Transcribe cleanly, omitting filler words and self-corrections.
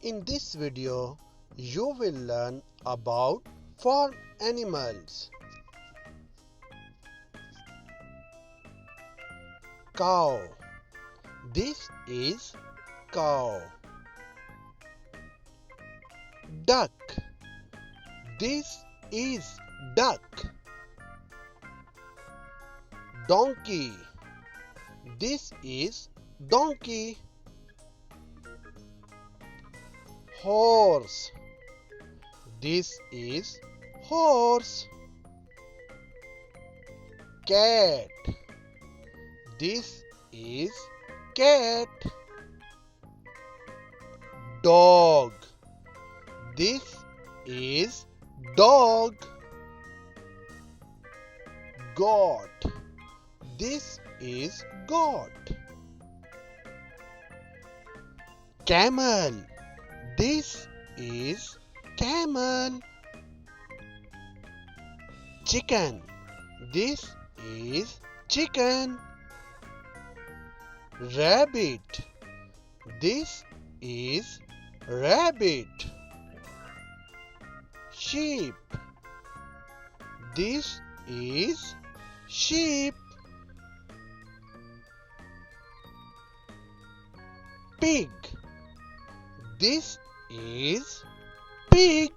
In this video, you will learn about farm animals. Cow. This is cow. Duck. This is duck. Donkey. This is donkey. Horse. This is horse. Cat. This is cat. Dog. This is dog. Goat. This is goat. Camel. This is camel. Chicken. This is chicken. Rabbit. This is rabbit. Sheep. This is sheep. Pig. This is pig.